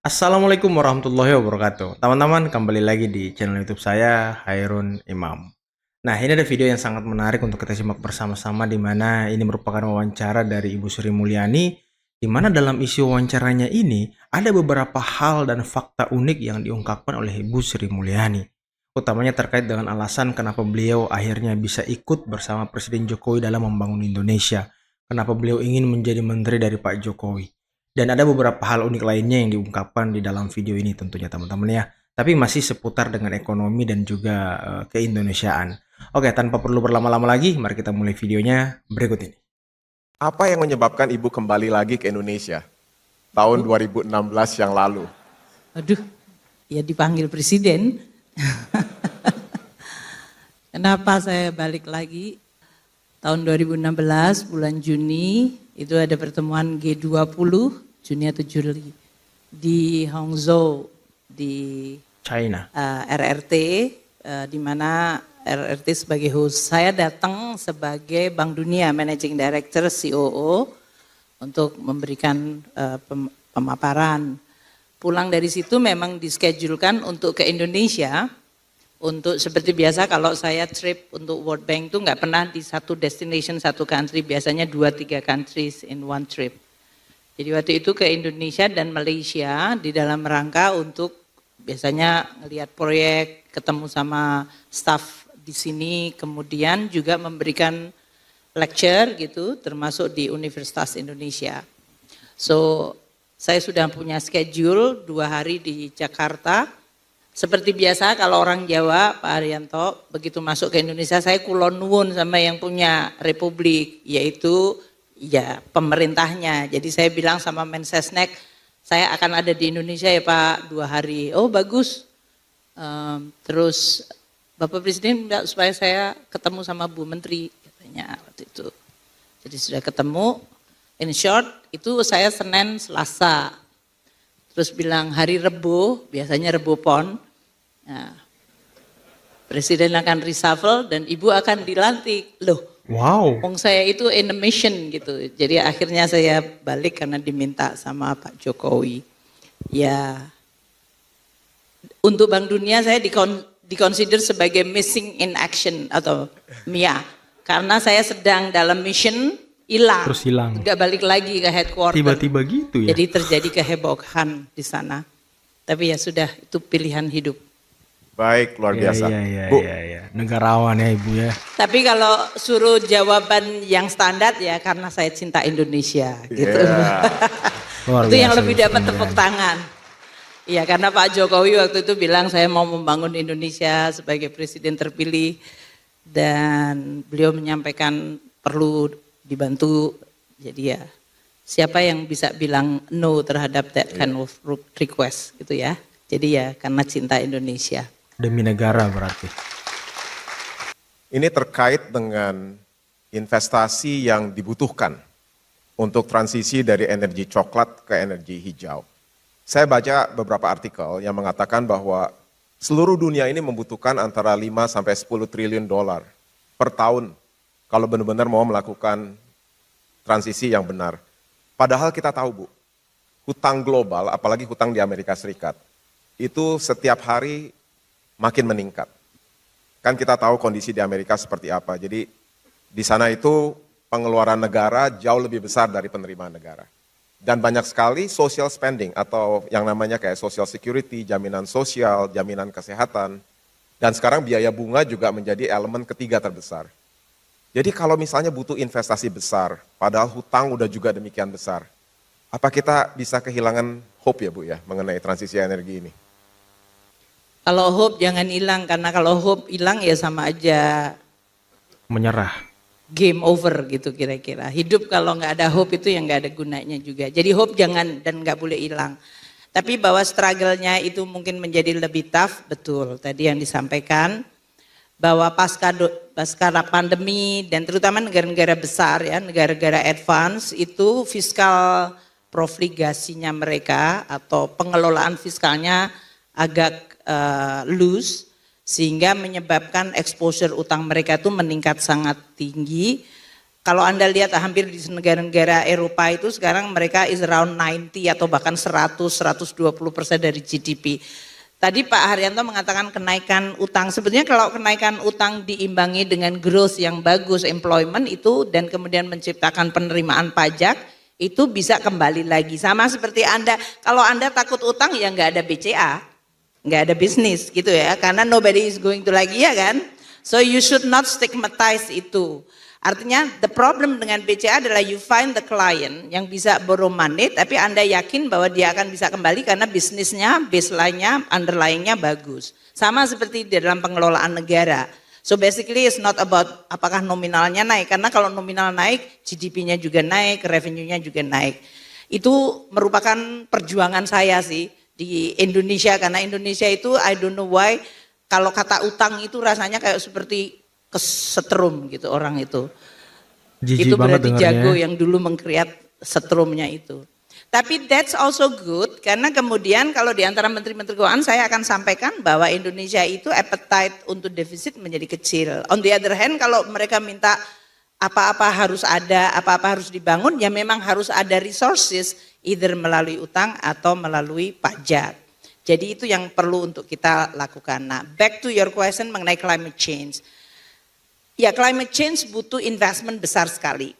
Assalamualaikum warahmatullahi wabarakatuh. Teman-teman, kembali lagi di channel YouTube saya, Hairun Imam. Nah, ini ada video yang sangat menarik untuk kita simak bersama-sama, di mana ini merupakan wawancara dari Ibu Sri Mulyani, di mana dalam isi wawancaranya ini ada beberapa hal dan fakta unik yang diungkapkan oleh Ibu Sri Mulyani. Utamanya terkait dengan alasan kenapa beliau akhirnya bisa ikut bersama Presiden Jokowi dalam membangun Indonesia. Kenapa beliau ingin menjadi menteri dari Pak Jokowi. Dan ada beberapa hal unik lainnya yang diungkapkan di dalam video ini tentunya teman-teman ya. Tapi masih seputar dengan ekonomi dan juga keindonesiaan. Oke, tanpa perlu berlama-lama lagi, mari kita mulai videonya berikut ini. Apa yang menyebabkan Ibu kembali lagi ke Indonesia tahun 2016 yang lalu? Aduh, ya dipanggil presiden. Kenapa saya balik lagi? Tahun 2016 bulan Juni itu ada pertemuan G20 Juni atau Juli di Hangzhou di China. RRT di mana RRT sebagai host. Saya datang sebagai Bank Dunia Managing Director COO untuk memberikan pemaparan. Pulang dari situ memang dischedulkan untuk ke Indonesia. Untuk seperti biasa kalau saya trip untuk World Bank itu nggak pernah di satu destination, satu country, biasanya 2-3 countries in one trip. Jadi waktu itu ke Indonesia dan Malaysia di dalam rangka untuk biasanya ngelihat proyek, ketemu sama staff di sini, kemudian juga memberikan lecture gitu, termasuk di Universitas Indonesia. So, saya sudah punya schedule 2 hari di Jakarta. Seperti biasa kalau orang Jawa, Pak Haryanto, begitu masuk ke Indonesia saya kulon nuwun sama yang punya republik, yaitu ya pemerintahnya. Jadi saya bilang sama Mensesnek, saya akan ada di Indonesia ya Pak 2 hari. Oh bagus. Terus Bapak Presiden minta supaya saya ketemu sama Bu Menteri, katanya waktu itu. Jadi sudah ketemu, in short itu saya Senin Selasa. Terus bilang hari Rebo, biasanya Rebo Pon, nah, Presiden akan reshuffle dan Ibu akan dilantik. Loh, Wow. saya itu in a mission gitu. Jadi akhirnya saya balik karena diminta sama Pak Jokowi. Ya, untuk Bank Dunia saya dikonsider sebagai missing in action atau MIA. Karena saya sedang dalam mission, hilang. Terus hilang. Nggak balik lagi ke headquarter. Tiba-tiba gitu ya. Jadi terjadi kehebohan di sana. Tapi ya sudah, itu pilihan hidup. Baik, luar biasa. Bu, Iya. Negarawan ya Ibu ya. Tapi kalau suruh jawaban yang standar ya karena saya cinta Indonesia gitu. Luar Itu yang biasa, lebih Bu dapat Sri tepuk Mulyani. tangan. Iya karena Pak Jokowi waktu itu bilang saya mau membangun Indonesia sebagai presiden terpilih. Dan beliau menyampaikan perlu dibantu. Jadi ya siapa yang bisa bilang no terhadap that kind of request gitu ya. Jadi ya karena cinta Indonesia. Demi negara berarti. ini terkait dengan investasi yang dibutuhkan untuk transisi dari energi coklat ke energi hijau. Saya baca beberapa artikel yang mengatakan bahwa seluruh dunia ini membutuhkan antara 5 sampai 10 triliun dolar per tahun kalau benar-benar mau melakukan transisi yang benar. Padahal kita tahu Bu, hutang global, apalagi hutang di Amerika Serikat, itu setiap hari makin meningkat. Kan kita tahu kondisi di Amerika seperti apa, jadi di sana itu pengeluaran negara jauh lebih besar dari penerimaan negara. Dan banyak sekali social spending atau yang namanya kayak social security, jaminan sosial, jaminan kesehatan. Dan sekarang biaya bunga juga menjadi elemen ketiga terbesar. Jadi kalau misalnya butuh investasi besar, padahal hutang udah juga demikian besar, apa kita bisa kehilangan hope ya Bu ya mengenai transisi energi ini? Kalau hope jangan hilang karena kalau hope hilang ya sama aja Menyerah. game over gitu kira-kira. Hidup kalau nggak ada hope itu yang nggak ada gunanya juga. Jadi hope jangan dan nggak boleh hilang. Tapi bahwa struggle-nya itu mungkin menjadi lebih tough, betul. Tadi yang disampaikan bahwa pasca pandemi dan terutama negara-negara besar ya, negara-negara advance itu fiskal profligasinya mereka atau pengelolaan fiskalnya agak loose sehingga menyebabkan exposure utang mereka itu meningkat sangat tinggi Kalau Anda lihat hampir di negara-negara Eropa itu sekarang mereka is around 90 atau bahkan 100-120% dari GDP. Tadi Pak Haryanto mengatakan kenaikan utang. Sebetulnya kalau kenaikan utang diimbangi dengan growth yang bagus, employment itu, dan kemudian menciptakan penerimaan pajak, itu bisa kembali lagi. Sama seperti Anda, kalau Anda takut utang ya nggak ada BCA, nggak ada bisnis gitu ya, karena nobody is going to lagi ya kan. So you should not stigmatize itu. Artinya the problem dengan BCA adalah you find the client yang bisa borrow money tapi Anda yakin bahwa dia akan bisa kembali karena bisnisnya, baseline-nya, underlying-nya bagus. Sama seperti di dalam pengelolaan negara. So basically it's not about apakah nominalnya naik, karena kalau nominal naik GDP-nya juga naik, revenue-nya juga naik. Itu merupakan perjuangan saya sih di Indonesia, karena Indonesia itu I don't know why kalau kata utang itu rasanya kayak seperti kesetrum gitu orang itu. Jijik Itu banget berarti dengarnya. jago yang dulu mengkreat setrumnya itu. Tapi that's also good karena kemudian kalau di antara menteri-menteri keuangan saya akan sampaikan bahwa Indonesia itu appetite untuk defisit menjadi kecil. On the other hand kalau mereka minta apa-apa harus ada, apa-apa harus dibangun, ya memang harus ada resources either melalui utang atau melalui pajak. Jadi itu yang perlu untuk kita lakukan. Nah, back to your question mengenai climate change. Ya, climate change butuh investment besar sekali.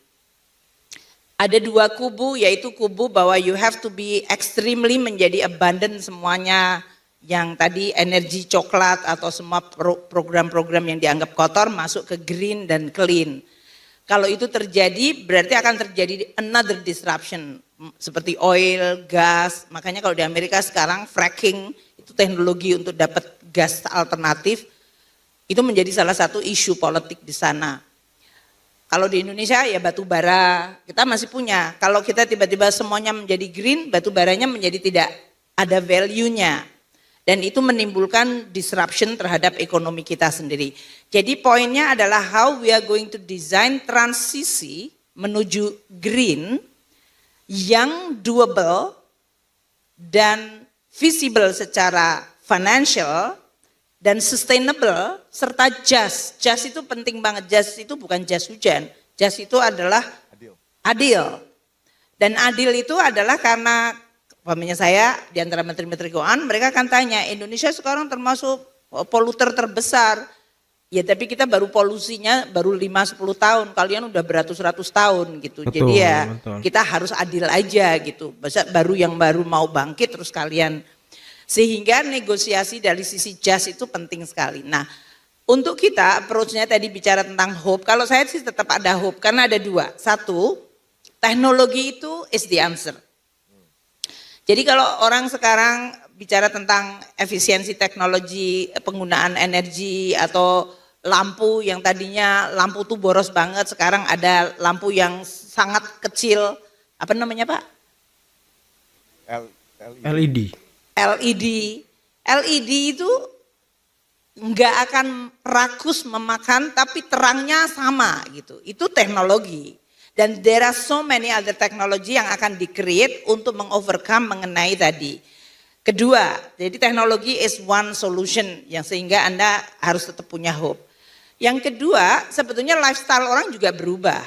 Ada dua kubu, yaitu kubu bahwa you have to be extremely menjadi abundant semuanya yang tadi energi coklat atau semua program-program yang dianggap kotor masuk ke green dan clean. Kalau itu terjadi berarti akan terjadi another disruption seperti oil, gas. Makanya kalau di Amerika sekarang fracking itu teknologi untuk dapat gas alternatif. Itu menjadi salah satu isu politik di sana. Kalau di Indonesia ya batu bara, kita masih punya. Kalau kita tiba-tiba semuanya menjadi green, batu baranya menjadi tidak ada value-nya. Dan itu menimbulkan disruption terhadap ekonomi kita sendiri. Jadi poinnya adalah how we are going to design transisi menuju green yang doable dan visible secara financial dan sustainable serta just. Just itu penting banget. Just itu bukan jas hujan. Just itu adalah adil. Dan adil itu adalah karena umpamanya saya di antara menteri-menteri keuangan mereka akan tanya, Indonesia sekarang termasuk poluter terbesar. Ya tapi kita baru polusinya baru 5-10 tahun, kalian udah beratus-ratus tahun gitu. Betul, jadi ya betul. kita harus adil aja gitu. Masa baru yang baru mau bangkit terus kalian. Sehingga negosiasi dari sisi just itu penting sekali. Nah untuk kita approach-nya tadi bicara tentang hope, kalau saya sih tetap ada hope karena ada dua. Satu, teknologi itu is the answer. Jadi kalau orang sekarang bicara tentang efisiensi teknologi, penggunaan energi atau lampu yang tadinya lampu tuh boros banget, sekarang ada lampu yang sangat kecil, apa namanya Pak? LED. LED itu nggak akan rakus memakan tapi terangnya sama gitu. Itu teknologi. Dan there are so many other technology yang akan di-create untuk mengovercome mengenai tadi. Kedua, jadi teknologi is one solution yang sehingga Anda harus tetap punya hope. Yang kedua, sebetulnya lifestyle orang juga berubah.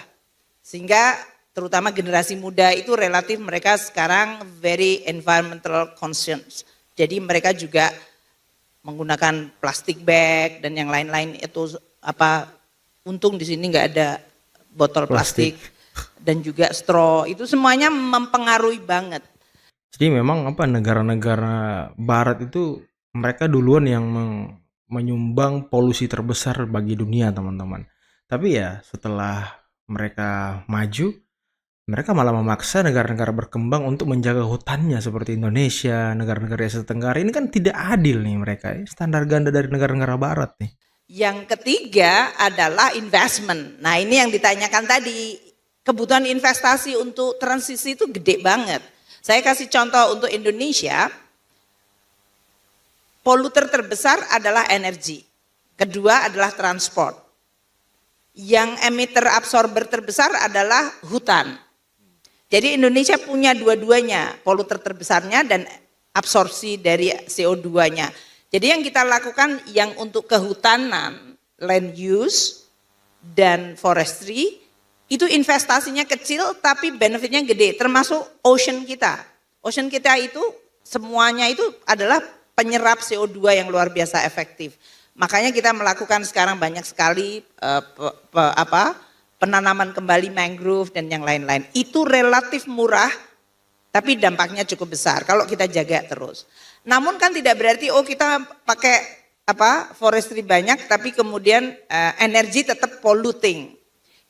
Sehingga terutama generasi muda itu relatif mereka sekarang very environmental conscious. Jadi mereka juga menggunakan plastic bag dan yang lain-lain itu apa untung di sini nggak ada botol plastik dan juga straw, itu semuanya mempengaruhi banget. Jadi memang apa negara-negara barat itu mereka duluan yang menyumbang polusi terbesar bagi dunia teman-teman. Tapi ya setelah mereka maju, mereka malah memaksa negara-negara berkembang untuk menjaga hutannya seperti Indonesia, negara-negara Asia Tenggara. Ini kan tidak adil nih mereka, standar ganda dari negara-negara barat nih. Yang ketiga adalah investment. Nah ini yang ditanyakan tadi, kebutuhan investasi untuk transisi itu gede banget. Saya kasih contoh untuk Indonesia, poluter terbesar adalah energi, kedua adalah transport. Yang emitter absorber terbesar adalah hutan. Jadi Indonesia punya dua-duanya, poluter terbesarnya dan absorpsi dari CO2-nya. Jadi yang kita lakukan yang untuk kehutanan, land use dan forestry, Itu investasinya kecil tapi benefitnya gede, termasuk ocean kita. Ocean kita itu semuanya itu adalah penyerap CO2 yang luar biasa efektif. Makanya kita melakukan sekarang banyak sekali penanaman kembali mangrove dan yang lain-lain. Itu relatif murah tapi dampaknya cukup besar kalau kita jaga terus. Namun kan tidak berarti kita pakai forestry banyak tapi kemudian energi tetap polluting.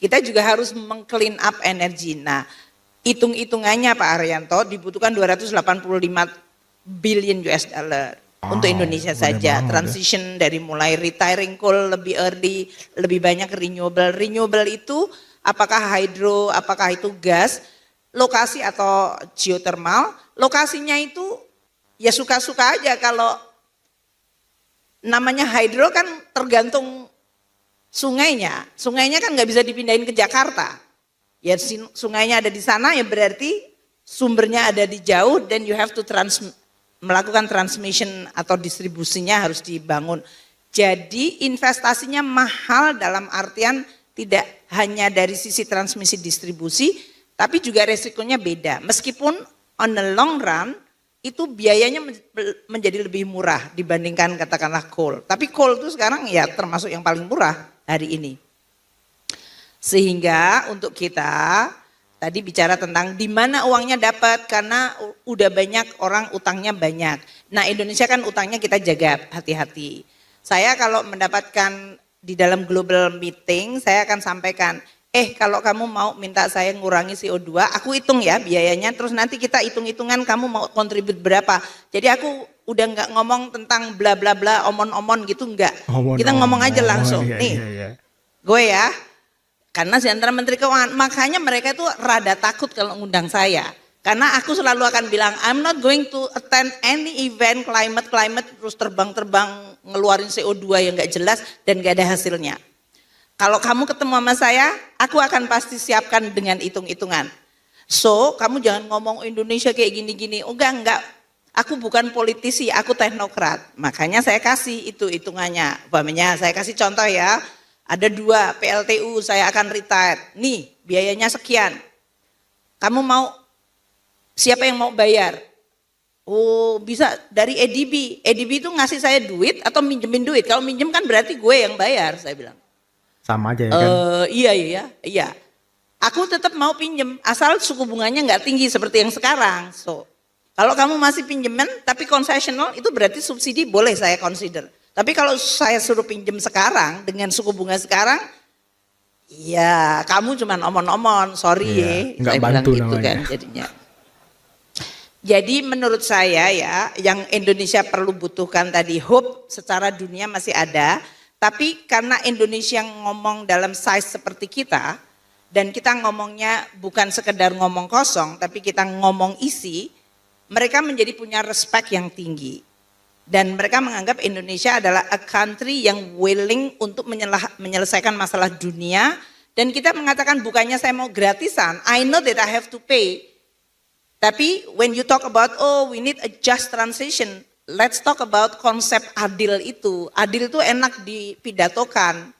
Kita juga harus meng-clean up energi. Nah, hitung-hitungannya Pak Haryanto dibutuhkan 285 billion US dollar untuk Indonesia saja. Transition dari mulai retiring coal lebih early, lebih banyak renewable. Renewable itu apakah hydro, apakah itu gas, lokasi atau geothermal. Lokasinya itu ya suka-suka aja, kalau namanya hydro kan tergantung sungainya. Sungainya kan nggak bisa dipindahin ke Jakarta. Ya sungainya ada di sana ya berarti sumbernya ada di jauh dan you have to melakukan transmission atau distribusinya harus dibangun. Jadi investasinya mahal dalam artian tidak hanya dari sisi transmisi distribusi tapi juga resikonya beda. Meskipun on the long run itu biayanya menjadi lebih murah dibandingkan katakanlah coal. Tapi coal itu sekarang ya termasuk yang paling murah hari ini. Sehingga untuk kita tadi bicara tentang di mana uangnya dapat, karena udah banyak orang utangnya banyak. Nah, Indonesia kan utangnya kita jaga hati-hati. Saya kalau mendapatkan di dalam global meeting, saya akan sampaikan, kalau kamu mau minta saya ngurangi CO2, aku hitung ya biayanya, terus nanti kita hitung-hitungan kamu mau kontribut berapa. Jadi aku udah nggak ngomong tentang bla bla bla, omon-omon gitu enggak. Kita ngomong aja langsung. Nih, gue ya, karena di antara Menteri Keuangan, makanya mereka itu rada takut kalau ngundang saya. Karena aku selalu akan bilang, I'm not going to attend any event climate terus terbang-terbang ngeluarin CO2 yang nggak jelas dan nggak ada hasilnya. Kalau kamu ketemu sama saya, aku akan pasti siapkan dengan hitung-hitungan. So, kamu jangan ngomong Indonesia kayak gini-gini. Enggak. Aku bukan politisi, aku teknokrat. Makanya saya kasih itu hitungannya. Umpamanya saya kasih contoh ya. Ada 2 PLTU saya akan retire. Nih biayanya sekian. Kamu mau, siapa yang mau bayar? Oh bisa dari EDB. EDB itu ngasih saya duit atau minjemin duit. Kalau minjem kan berarti gue yang bayar, saya bilang. Sama aja ya kan? Iya. Aku tetap mau pinjem asal suku bunganya nggak tinggi seperti yang sekarang. So, kalau kamu masih pinjeman tapi concessional itu berarti subsidi boleh saya consider. Tapi kalau saya suruh pinjem sekarang dengan suku bunga sekarang, ya kamu cuman omon-omon, sorry ya. Nggak saya bantu bilang gitu namanya. kan jadinya. Jadi menurut saya ya, yang Indonesia perlu butuhkan tadi, hope secara dunia masih ada. Tapi karena Indonesia ngomong dalam size seperti kita, dan kita ngomongnya bukan sekedar ngomong kosong, tapi kita ngomong isi, mereka menjadi punya respect yang tinggi. Dan mereka menganggap Indonesia adalah a country yang willing untuk menyelesaikan masalah dunia. Dan kita mengatakan bukannya saya mau gratisan, I know that I have to pay. Tapi when you talk about, we need a just transition, let's talk about konsep adil itu. Adil itu enak dipidatokan,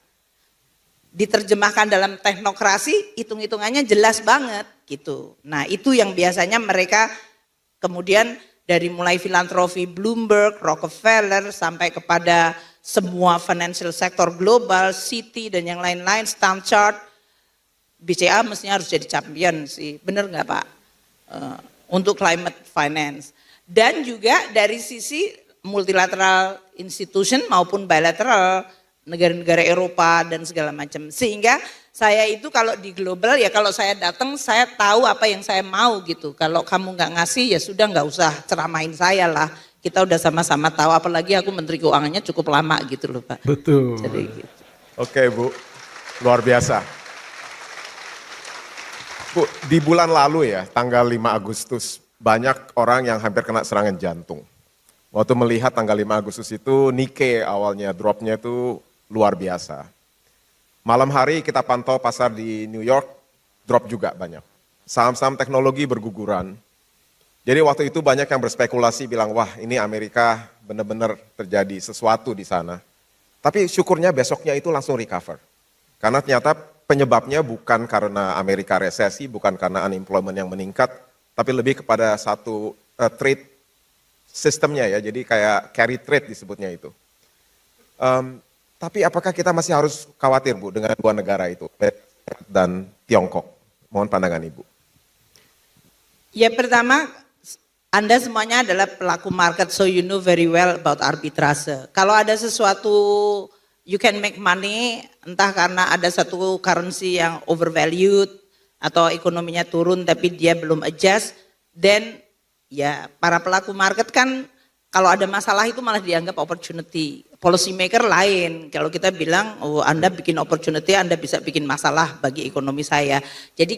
diterjemahkan dalam teknokrasi, hitung-hitungannya jelas banget gitu. Nah itu yang biasanya mereka kemudian dari mulai filantropi Bloomberg, Rockefeller, sampai kepada semua financial sector global, Citi dan yang lain-lain, Standard Chartered, BCA mestinya harus jadi champion sih, bener nggak Pak? Untuk climate finance. Dan juga dari sisi multilateral institution maupun bilateral, negara-negara Eropa dan segala macam. Sehingga saya itu kalau di global ya kalau saya datang saya tahu apa yang saya mau gitu. Kalau kamu nggak ngasih ya sudah nggak usah ceramain saya lah. Kita udah sama-sama tahu, apalagi aku Menteri Keuangannya cukup lama gitu loh Pak. Betul. Jadi gitu. Oke Bu, luar biasa. Bu, di bulan lalu ya, tanggal 5 Agustus, banyak orang yang hampir kena serangan jantung. Waktu melihat tanggal 5 Agustus itu, Nikkei awalnya dropnya itu luar biasa. Malam hari kita pantau pasar di New York, drop juga banyak. Saham-saham teknologi berguguran. Jadi waktu itu banyak yang berspekulasi bilang, wah ini Amerika benar-benar terjadi sesuatu di sana. Tapi syukurnya besoknya itu langsung recover. Karena ternyata penyebabnya bukan karena Amerika resesi, bukan karena unemployment yang meningkat, tapi lebih kepada satu trade sistemnya ya, jadi kayak carry trade disebutnya itu. Tapi apakah kita masih harus khawatir Bu dengan dua negara itu, dan Tiongkok? Mohon pandangan Ibu. Ya pertama, Anda semuanya adalah pelaku market, so you know very well about arbitrase. Kalau ada sesuatu you can make money, entah karena ada satu currency yang overvalued atau ekonominya turun tapi dia belum adjust, then ya para pelaku market kan kalau ada masalah itu malah dianggap opportunity. Policy maker lain, kalau kita bilang oh Anda bikin opportunity, Anda bisa bikin masalah bagi ekonomi saya. Jadi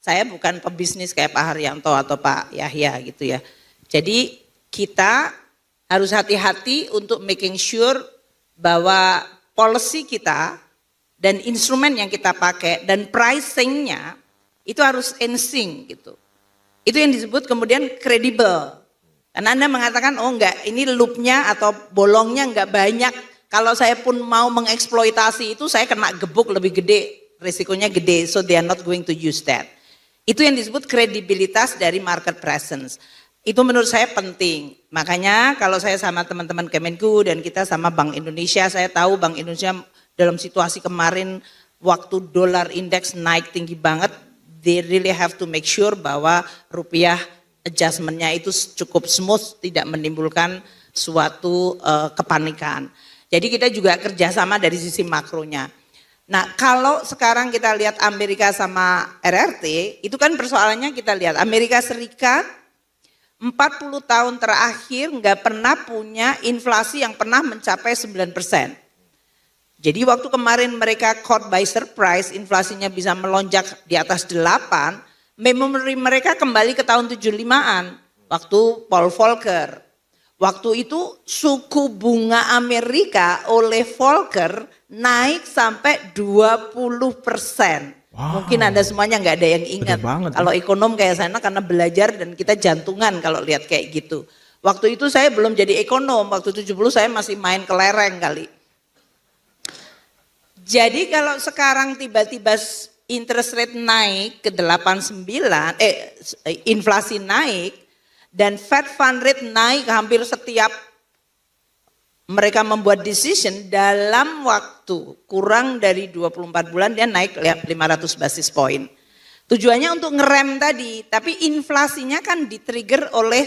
saya bukan pebisnis kayak Pak Haryanto atau Pak Yahya gitu ya. Jadi kita harus hati-hati untuk making sure bahwa policy kita dan instrumen yang kita pakai dan pricingnya itu harus in sync gitu. Itu yang disebut kemudian kredibel. Karena Anda mengatakan oh enggak ini loopnya atau bolongnya enggak banyak. Kalau saya pun mau mengeksploitasi itu saya kena gebuk lebih gede, risikonya gede, so they are not going to use that. Itu yang disebut kredibilitas dari market presence. Itu menurut saya penting. Makanya kalau saya sama teman-teman Kemenku dan kita sama Bank Indonesia, saya tahu Bank Indonesia dalam situasi kemarin waktu dolar indeks naik tinggi banget, they really have to make sure bahwa rupiah adjustment-nya itu cukup smooth, tidak menimbulkan suatu kepanikan. Jadi kita juga kerjasama dari sisi makronya. Nah kalau sekarang kita lihat Amerika sama RRT, itu kan persoalannya kita lihat Amerika Serikat 40 tahun terakhir nggak pernah punya inflasi yang pernah mencapai 9%. Jadi waktu kemarin mereka caught by surprise, inflasinya bisa melonjak di atas 8, memori mereka kembali ke tahun 75-an, waktu Paul Volcker. Waktu itu suku bunga Amerika oleh Volcker naik sampai 20%. Wow. Mungkin Anda semuanya nggak ada yang ingat. Kalau ekonom kayak saya karena belajar dan kita jantungan kalau lihat kayak gitu. Waktu itu saya belum jadi ekonom, waktu 70 saya masih main kelereng kali. Jadi kalau sekarang tiba-tiba interest rate naik ke 89, inflasi naik dan Fed fund rate naik hampir setiap mereka membuat decision dalam waktu kurang dari 24 bulan dia naik 500 basis point. Tujuannya untuk ngerem tadi, tapi inflasinya kan di-trigger oleh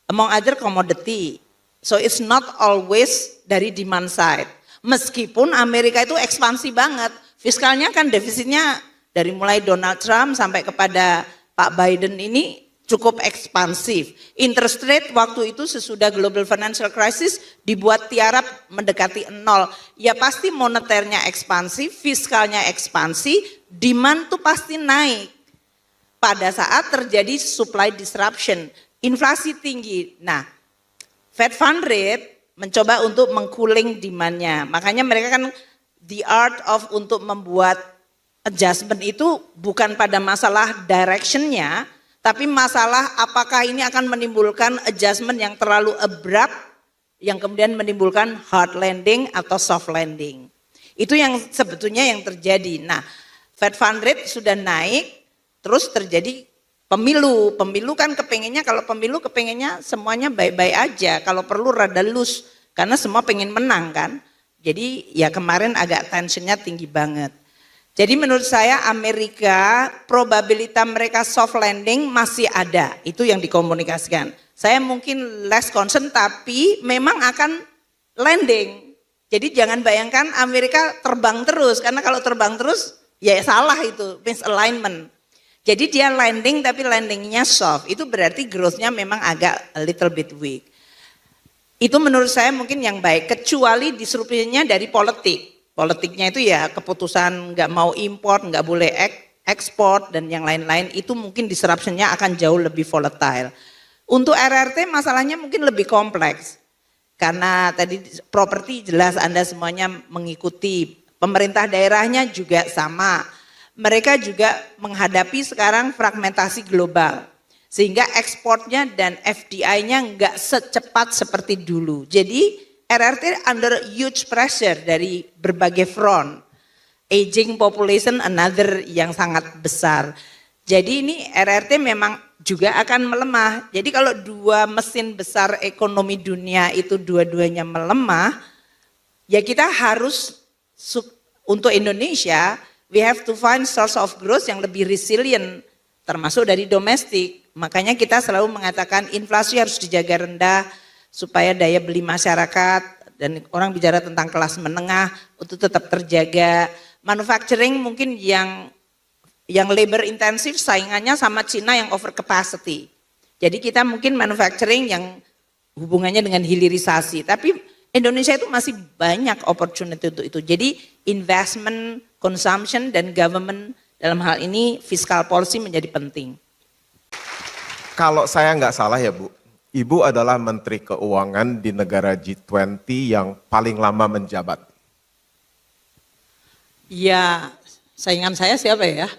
among other commodity. So it's not always dari demand side. Meskipun Amerika itu ekspansi banget, fiskalnya kan defisitnya dari mulai Donald Trump sampai kepada Pak Biden ini cukup ekspansif. Interest rate waktu itu sesudah global financial crisis dibuat tiarap mendekati 0. Ya pasti moneternya ekspansi, fiskalnya ekspansi, demand tuh pasti naik. Pada saat terjadi supply disruption, inflasi tinggi. Nah, Fed fund rate mencoba untuk mengcooling demand-nya. Makanya mereka kan the art of untuk membuat adjustment itu bukan pada masalah direction-nya, tapi masalah apakah ini akan menimbulkan adjustment yang terlalu abrupt, yang kemudian menimbulkan hard landing atau soft landing. Itu yang sebetulnya yang terjadi. Nah, Fed fund rate sudah naik, terus terjadi pemilu. Pemilu kan kepengennya, kalau pemilu kepengennya semuanya baik-baik aja, kalau perlu rada loose, karena semua pengen menang kan. Jadi ya kemarin agak tensionnya tinggi banget. Jadi menurut saya Amerika probabilitas mereka soft landing masih ada, itu yang dikomunikasikan. Saya mungkin less concern tapi memang akan landing. Jadi jangan bayangkan Amerika terbang terus, karena kalau terbang terus ya salah itu, misalignment. Jadi dia landing tapi landingnya soft, itu berarti growth-nya memang agak a little bit weak. Itu menurut saya mungkin yang baik, kecuali disrupsinya dari politik. Politiknya itu ya keputusan nggak mau import, nggak boleh ekspor dan yang lain-lain, itu mungkin disruptionnya akan jauh lebih volatile. Untuk RRT masalahnya mungkin lebih kompleks. Karena tadi properti jelas Anda semuanya mengikuti, pemerintah daerahnya juga sama. Mereka juga menghadapi sekarang fragmentasi global. Sehingga ekspornya dan FDI-nya nggak secepat seperti dulu. Jadi RRT under huge pressure dari berbagai front. aging population another yang sangat besar. Jadi ini RRT memang juga akan melemah. Jadi kalau dua mesin besar ekonomi dunia itu dua-duanya melemah, ya kita harus untuk Indonesia, we have to find source of growth yang lebih resilient, termasuk dari domestik. Makanya kita selalu mengatakan inflasi harus dijaga rendah supaya daya beli masyarakat, dan orang bicara tentang kelas menengah untuk tetap terjaga. Manufacturing mungkin yang labor intensif saingannya sama Cina yang over capacity. Jadi kita mungkin manufacturing yang hubungannya dengan hilirisasi, tapi Indonesia itu masih banyak opportunity untuk itu. Jadi investment, consumption, dan government dalam hal ini fiscal policy menjadi penting. Kalau saya nggak salah ya Bu, Ibu adalah Menteri Keuangan di negara G20 yang paling lama menjabat. Ya, saingan saya siapa ya?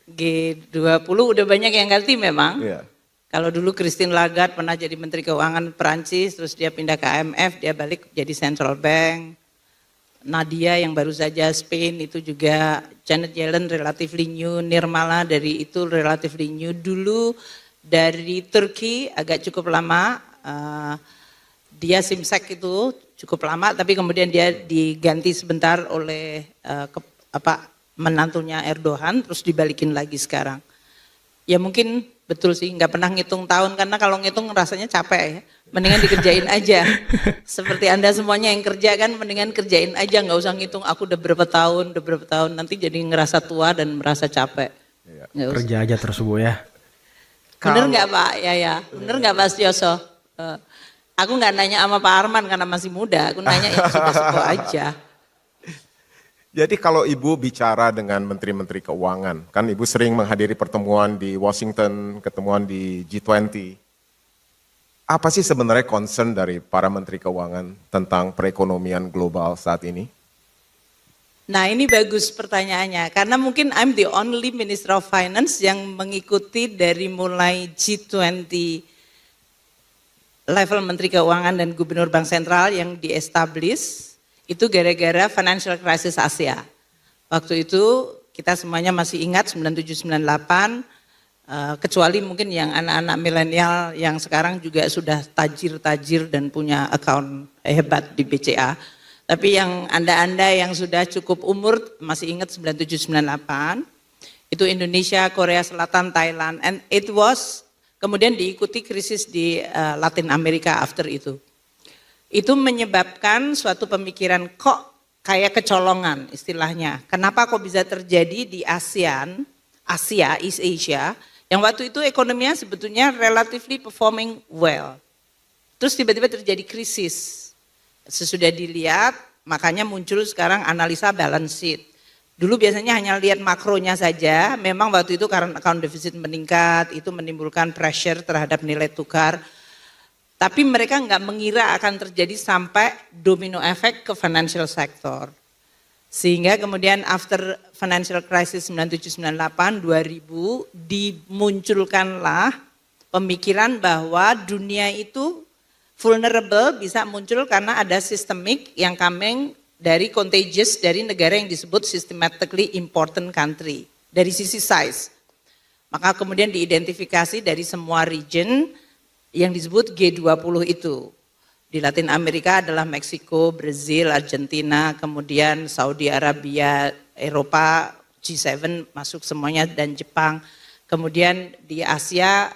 G20 udah banyak yang ganti memang. Iya. Kalau dulu Christine Lagarde pernah jadi Menteri Keuangan Perancis, terus dia pindah ke IMF, dia balik jadi Central Bank. Nadia yang baru saja Spain itu juga, Janet Yellen relatively new, Nirmala dari itu relatively new. Dulu dari Turki agak cukup lama, dia Simsek itu cukup lama, tapi kemudian dia diganti sebentar oleh menantunya Erdogan, terus dibalikin lagi sekarang. Ya mungkin betul sih, nggak pernah ngitung tahun, karena kalau ngitung rasanya capek ya. Mendingan dikerjain aja. Seperti Anda semuanya yang kerja kan, mendingan kerjain aja, nggak usah ngitung aku udah berapa tahun, nanti jadi ngerasa tua dan merasa capek. Kerja aja terus Bu ya. Bener nggak Pak? Ya. Bener nggak Pak Setioso? Aku nggak nanya sama Pak Arman karena masih muda, aku nanya yang sudah aja. Jadi kalau Ibu bicara dengan menteri-menteri keuangan, kan Ibu sering menghadiri pertemuan di Washington, ketemuan di G20. Apa sih sebenarnya concern dari para menteri keuangan tentang perekonomian global saat ini? Nah ini bagus pertanyaannya, karena mungkin I'm the only Minister of Finance yang mengikuti dari mulai G20 level Menteri Keuangan dan Gubernur Bank Sentral yang di-establish. Itu gara-gara financial crisis Asia. Waktu itu kita semuanya masih ingat 97-98, kecuali mungkin yang anak-anak milenial yang sekarang juga sudah tajir-tajir dan punya account hebat di BCA. Tapi yang Anda-Anda yang sudah cukup umur masih ingat 97-98, itu Indonesia, Korea Selatan, Thailand, and it was kemudian diikuti krisis di Latin Amerika after itu. Itu menyebabkan suatu pemikiran kok kayak kecolongan istilahnya. Kenapa kok bisa terjadi di ASEAN, Asia, East Asia, yang waktu itu ekonominya sebetulnya relatively performing well. Terus tiba-tiba terjadi krisis. Sesudah dilihat, makanya muncul sekarang analisa balance sheet. Dulu biasanya hanya lihat makronya saja, memang waktu itu karena account deficit meningkat, itu menimbulkan pressure terhadap nilai tukar. Tapi mereka nggak mengira akan terjadi sampai domino effect ke financial sector. Sehingga kemudian after financial crisis 97-98, 2000 dimunculkanlah pemikiran bahwa dunia itu vulnerable bisa muncul karena ada sistemik yang coming dari contagious dari negara yang disebut systematically important country dari sisi size. Maka kemudian diidentifikasi dari semua region yang disebut G20 itu. Di Latin Amerika adalah Meksiko, Brazil, Argentina, kemudian Saudi Arabia, Eropa, G7 masuk semuanya dan Jepang. Kemudian di Asia,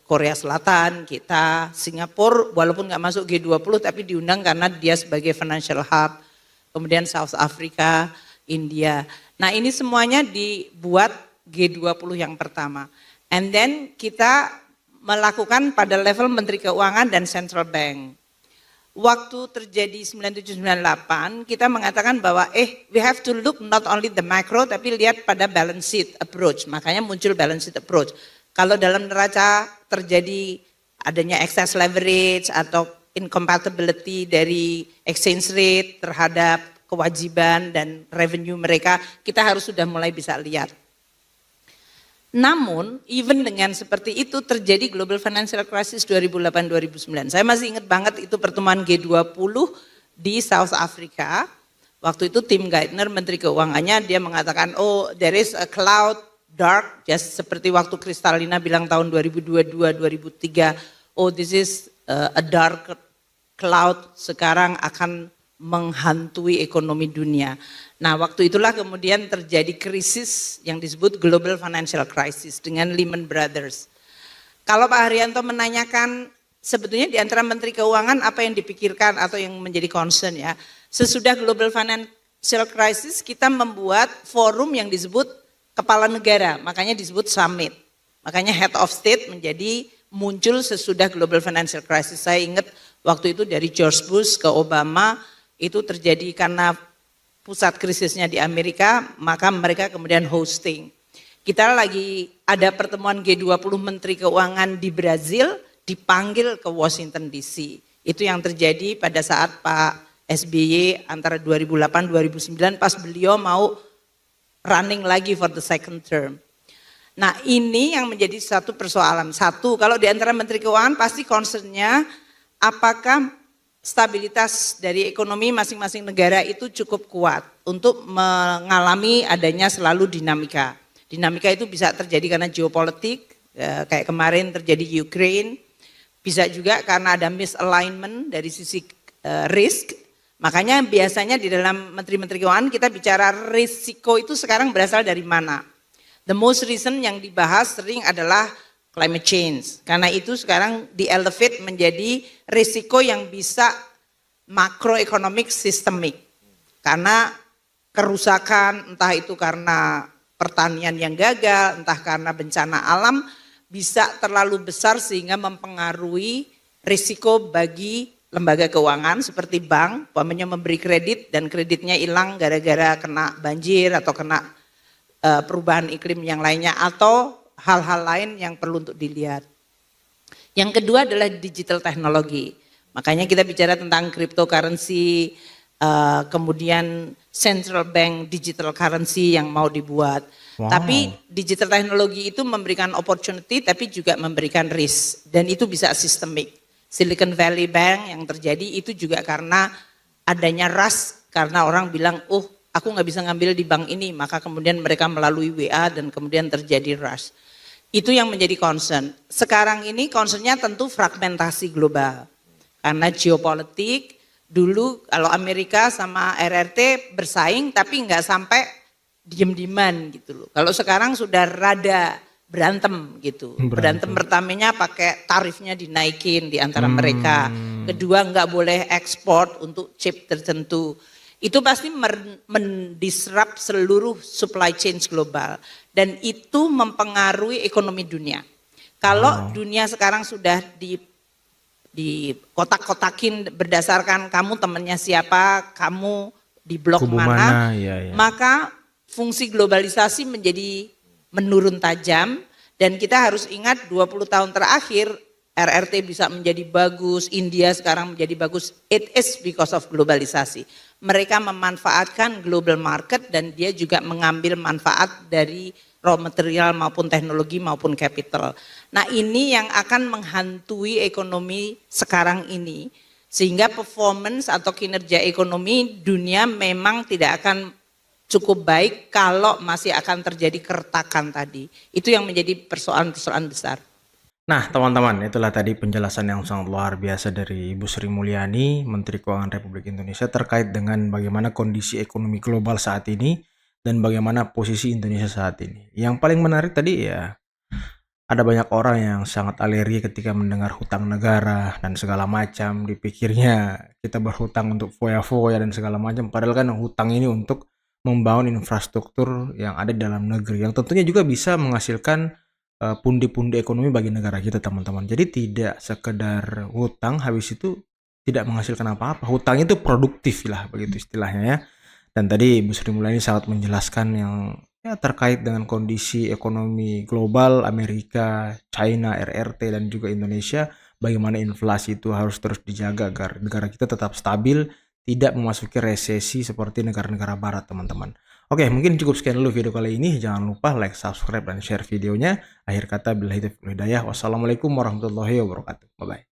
Korea Selatan, kita, Singapura walaupun nggak masuk G20 tapi diundang karena dia sebagai financial hub. Kemudian South Africa, India. Nah ini semuanya dibuat G20 yang pertama. And then kita melakukan pada level Menteri Keuangan dan Central Bank. Waktu terjadi 97-98 kita mengatakan bahwa we have to look not only the macro tapi lihat pada balance sheet approach. Makanya muncul balance sheet approach. Kalau dalam neraca terjadi adanya excess leverage atau incompatibility dari exchange rate terhadap kewajiban dan revenue mereka, kita harus sudah mulai bisa lihat. Namun, even dengan seperti itu terjadi global financial crisis 2008-2009. Saya masih ingat banget itu pertemuan G20 di South Africa. Waktu itu Tim Geithner, Menteri Keuangannya, dia mengatakan, oh there is a cloud dark, just seperti waktu Kristalina bilang tahun 2022, 2003, oh this is a dark cloud, sekarang akan menghantui ekonomi dunia. Nah waktu itulah kemudian terjadi krisis yang disebut Global Financial Crisis dengan Lehman Brothers. Kalau Pak Haryanto menanyakan sebetulnya di antara Menteri Keuangan apa yang dipikirkan atau yang menjadi concern ya. Sesudah Global Financial Crisis kita membuat forum yang disebut kepala negara, makanya disebut summit. Makanya head of state menjadi muncul sesudah Global Financial Crisis. Saya ingat waktu itu dari George Bush ke Obama itu terjadi karena pusat krisisnya di Amerika, maka mereka kemudian hosting. Kita lagi ada pertemuan G20 Menteri Keuangan di Brazil, dipanggil ke Washington DC. Itu yang terjadi pada saat Pak SBY antara 2008-2009 pas beliau mau running lagi for the second term. Nah ini yang menjadi satu persoalan. Satu, kalau di antara Menteri Keuangan pasti concernnya apakah stabilitas dari ekonomi masing-masing negara itu cukup kuat untuk mengalami adanya selalu dinamika. Dinamika itu bisa terjadi karena geopolitik, kayak kemarin terjadi Ukraine, bisa juga karena ada misalignment dari sisi risk. Makanya biasanya di dalam Menteri-Menteri Keuangan kita bicara risiko itu sekarang berasal dari mana. The most recent yang dibahas sering adalah climate change. Karena itu sekarang di-elevate menjadi risiko yang bisa makroekonomik sistemik. Karena kerusakan entah itu karena pertanian yang gagal, entah karena bencana alam bisa terlalu besar sehingga mempengaruhi risiko bagi lembaga keuangan seperti bank, umpamanya memberi kredit dan kreditnya hilang gara-gara kena banjir atau kena perubahan iklim yang lainnya atau hal-hal lain yang perlu untuk dilihat. Yang kedua adalah digital teknologi. Makanya kita bicara tentang cryptocurrency, kemudian central bank digital currency yang mau dibuat. Wow. Tapi digital teknologi itu memberikan opportunity tapi juga memberikan risk dan itu bisa sistemik. Silicon Valley Bank yang terjadi itu juga karena adanya rush, karena orang bilang, oh aku nggak bisa ngambil di bank ini, maka kemudian mereka melalui WA dan kemudian terjadi rush. Itu yang menjadi concern. Sekarang ini concernnya tentu fragmentasi global, karena geopolitik dulu kalau Amerika sama RRT bersaing tapi nggak sampai diem-dieman gitu loh. Kalau sekarang sudah rada berantem gitu. Berantem pertamanya pakai tarifnya dinaikin di antara mereka. Kedua nggak boleh ekspor untuk chip tertentu. Itu pasti mendisrupt seluruh supply chain global dan itu mempengaruhi ekonomi dunia. Kalau dunia sekarang sudah di kotak-kotakin berdasarkan kamu temannya siapa, kamu di blok Kubu mana, ya. maka fungsi globalisasi menjadi menurun tajam dan kita harus ingat 20 tahun terakhir RRT bisa menjadi bagus, India sekarang menjadi bagus, it is because of globalisasi. Mereka memanfaatkan global market dan dia juga mengambil manfaat dari raw material maupun teknologi maupun capital. Nah ini yang akan menghantui ekonomi sekarang ini sehingga performance atau kinerja ekonomi dunia memang tidak akan cukup baik kalau masih akan terjadi keretakan tadi. Itu yang menjadi persoalan-persoalan besar. Nah teman-teman, itulah tadi penjelasan yang sangat luar biasa dari Ibu Sri Mulyani, Menteri Keuangan Republik Indonesia terkait dengan bagaimana kondisi ekonomi global saat ini dan bagaimana posisi Indonesia saat ini. Yang paling menarik tadi ya, ada banyak orang yang sangat alergi ketika mendengar hutang negara dan segala macam. Dipikirnya kita berhutang untuk foya-foya dan segala macam, padahal kan hutang ini untuk membangun infrastruktur yang ada di dalam negeri yang tentunya juga bisa menghasilkan pundi-pundi ekonomi bagi negara kita teman-teman. Jadi tidak sekedar hutang habis itu tidak menghasilkan apa-apa. Hutang itu produktif lah begitu istilahnya ya. Dan tadi Ibu Sri Mulyani sangat menjelaskan yang ya terkait dengan kondisi ekonomi global Amerika, China, RRT dan juga Indonesia, bagaimana inflasi itu harus terus dijaga agar negara kita tetap stabil, tidak memasuki resesi seperti negara-negara barat teman-teman. Oke, mungkin cukup sekian dulu video kali ini. Jangan lupa like, subscribe, dan share videonya. Akhir kata, billahi taufiq wal hidayah. Wassalamualaikum warahmatullahi wabarakatuh. Bye-bye.